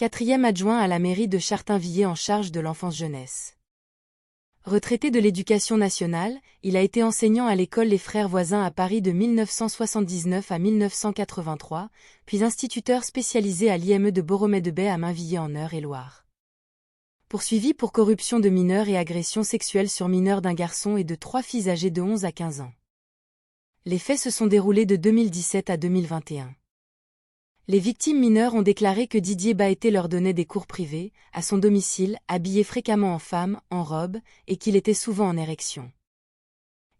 quatrième adjoint à la mairie de Chartainvilliers en charge de l'enfance-jeunesse. Retraité de l'Éducation nationale, il a été enseignant à l'école Les Frères Voisins à Paris de 1979 à 1983, puis instituteur spécialisé à l'IME de Borromée-de-Baie à Mainvilliers en Eure-et-Loir. Poursuivi pour corruption de mineurs et agression sexuelle sur mineurs d'un garçon et de 3 filles âgées de 11 à 15 ans. Les faits se sont déroulés de 2017 à 2021. Les victimes mineures ont déclaré que Didier Baété leur donnait des cours privés, à son domicile, habillé fréquemment en femme, en robe, et qu'il était souvent en érection.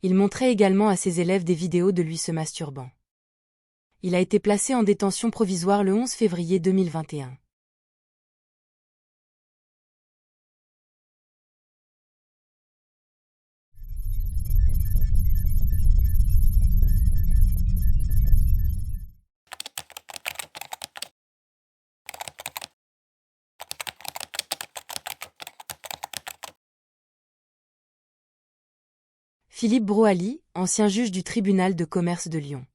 Il montrait également à ses élèves des vidéos de lui se masturbant. Il a été placé en détention provisoire le 11 février 2021. Philippe Broali, ancien juge du tribunal de commerce de Lyon.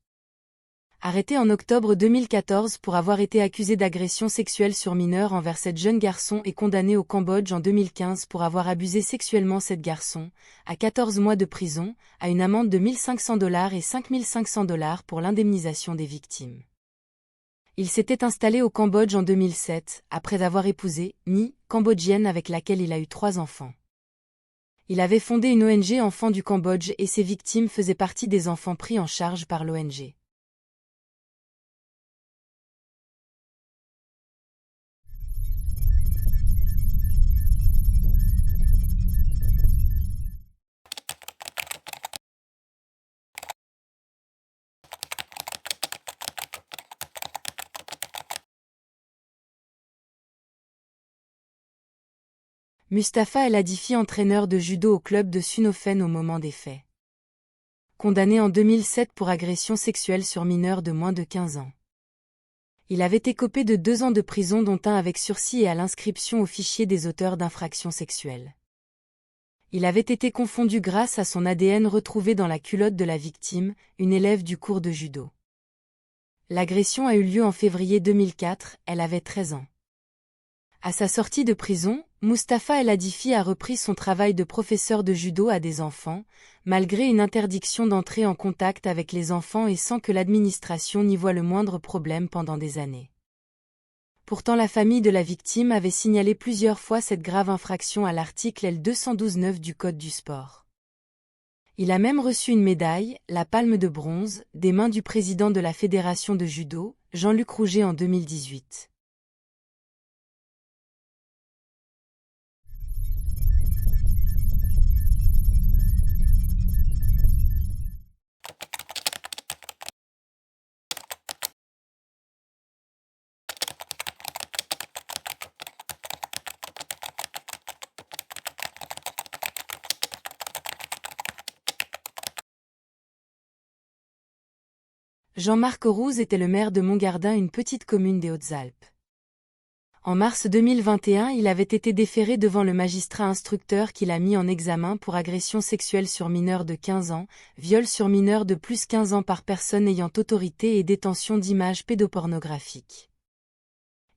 Arrêté en octobre 2014 pour avoir été accusé d'agression sexuelle sur mineur envers cette jeune garçon et condamné au Cambodge en 2015 pour avoir abusé sexuellement cette garçon, à 14 mois de prison, à une amende de $1 500 et $5 500 pour l'indemnisation des victimes. Il s'était installé au Cambodge en 2007, après avoir épousé Nhi, cambodgienne avec laquelle il a eu 3 enfants. Il avait fondé une ONG Enfants du Cambodge et ses victimes faisaient partie des enfants pris en charge par l'ONG. Mustapha El Hadifi, entraîneur de judo au club de Sunofen au moment des faits. Condamné en 2007 pour agression sexuelle sur mineur de moins de 15 ans. Il avait écopé de 2 ans de prison dont 1 avec sursis et à l'inscription au fichier des auteurs d'infractions sexuelles. Il avait été confondu grâce à son ADN retrouvé dans la culotte de la victime, une élève du cours de judo. L'agression a eu lieu en février 2004, elle avait 13 ans. À sa sortie de prison, Mustapha El Hadifi a repris son travail de professeur de judo à des enfants, malgré une interdiction d'entrer en contact avec les enfants et sans que l'administration n'y voie le moindre problème pendant des années. Pourtant la famille de la victime avait signalé plusieurs fois cette grave infraction à l'article L212-9 du Code du sport. Il a même reçu une médaille, la Palme de bronze, des mains du président de la Fédération de judo, Jean-Luc Rouget en 2018. Jean-Marc Auroux était le maire de Montgardin, une petite commune des Hautes-Alpes. En mars 2021, il avait été déféré devant le magistrat instructeur qui l'a mis en examen pour agression sexuelle sur mineur de 15 ans, viol sur mineur de plus 15 ans par personne ayant autorité et détention d'images pédopornographiques.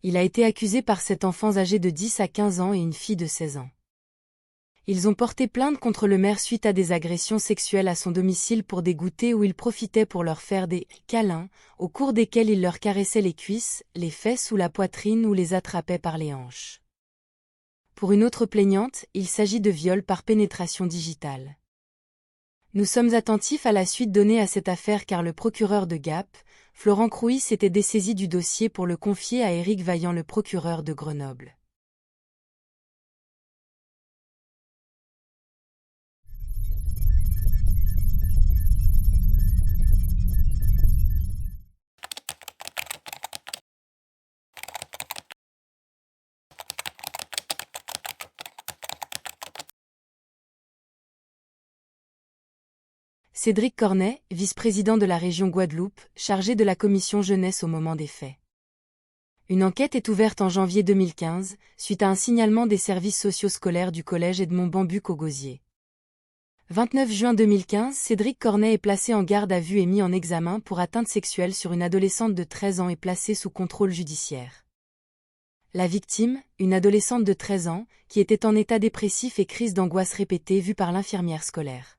Il a été accusé par 7 enfants âgés de 10 à 15 ans et une fille de 16 ans. Ils ont porté plainte contre le maire suite à des agressions sexuelles à son domicile pour des goûters où il profitait pour leur faire des câlins, au cours desquels il leur caressait les cuisses, les fesses ou la poitrine ou les attrapait par les hanches. Pour une autre plaignante, il s'agit de viol par pénétration digitale. Nous sommes attentifs à la suite donnée à cette affaire car le procureur de Gap, Florent Crouy, s'était dessaisi du dossier pour le confier à Éric Vaillant, le procureur de Grenoble. Cédric Cornet, vice-président de la région Guadeloupe, chargé de la commission jeunesse au moment des faits. Une enquête est ouverte en janvier 2015, suite à un signalement des services socio-scolaires du collège Edmond Bambuc au Gosier. 29 juin 2015, Cédric Cornet est placé en garde à vue et mis en examen pour atteinte sexuelle sur une adolescente de 13 ans et placé sous contrôle judiciaire. La victime, une adolescente de 13 ans, qui était en état dépressif et crise d'angoisse répétée vue par l'infirmière scolaire.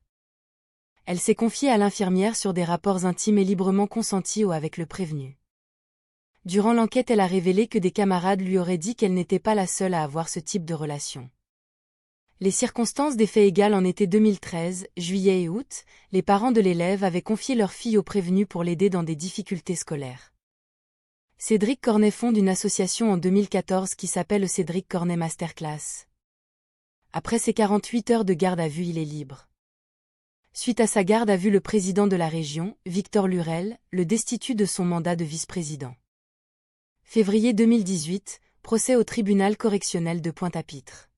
Elle s'est confiée à l'infirmière sur des rapports intimes et librement consentis avec le prévenu. Durant l'enquête, elle a révélé que des camarades lui auraient dit qu'elle n'était pas la seule à avoir ce type de relation. Les circonstances des faits égales en été 2013, juillet et août, les parents de l'élève avaient confié leur fille au prévenu pour l'aider dans des difficultés scolaires. Cédric Cornet fonde une association en 2014 qui s'appelle Cédric Cornet Masterclass. Après ses 48 heures de garde à vue, il est libre. Suite à sa garde à vue, le président de la région, Victor Lurel, le destitue de son mandat de vice-président. Février 2018, procès au tribunal correctionnel de Pointe-à-Pitre.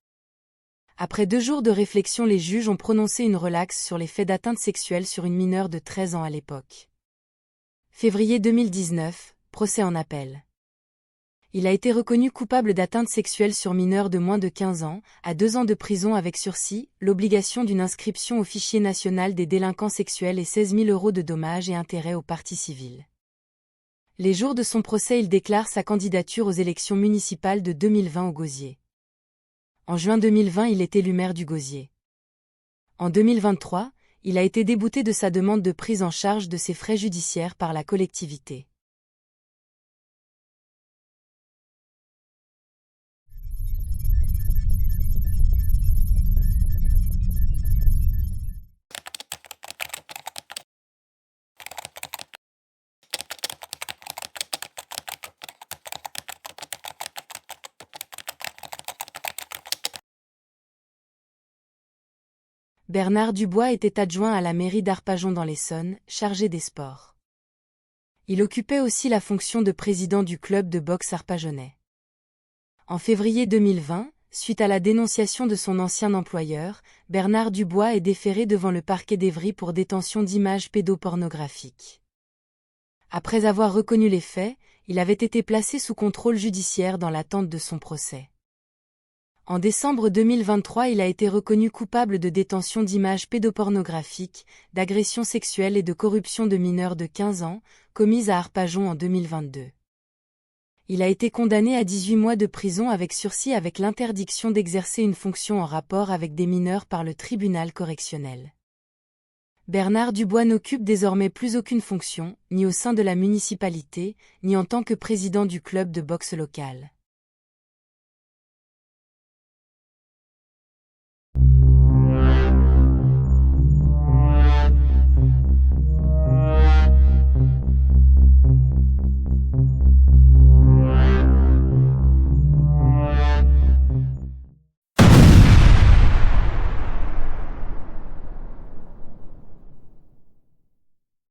Après 2 jours de réflexion, les juges ont prononcé une relaxe sur les faits d'atteinte sexuelle sur une mineure de 13 ans à l'époque. Février 2019, procès en appel. Il a été reconnu coupable d'atteinte sexuelle sur mineur de moins de 15 ans, à 2 ans de prison avec sursis, l'obligation d'une inscription au fichier national des délinquants sexuels et 16 000 € de dommages et intérêts aux parties civiles. Les jours de son procès, il déclare sa candidature aux élections municipales de 2020 au Gosier. En juin 2020, il est élu maire du Gosier. En 2023, il a été débouté de sa demande de prise en charge de ses frais judiciaires par la collectivité. Bernard Dubois était adjoint à la mairie d'Arpajon dans l'Essonne, chargé des sports. Il occupait aussi la fonction de président du club de boxe arpajonais. En février 2020, suite à la dénonciation de son ancien employeur, Bernard Dubois est déféré devant le parquet d'Évry pour détention d'images pédopornographiques. Après avoir reconnu les faits, il avait été placé sous contrôle judiciaire dans l'attente de son procès. En décembre 2023, il a été reconnu coupable de détention d'images pédopornographiques, d'agression sexuelle et de corruption de mineurs de 15 ans, commises à Arpajon en 2022. Il a été condamné à 18 mois de prison avec sursis avec l'interdiction d'exercer une fonction en rapport avec des mineurs par le tribunal correctionnel. Bernard Dubois n'occupe désormais plus aucune fonction, ni au sein de la municipalité, ni en tant que président du club de boxe local.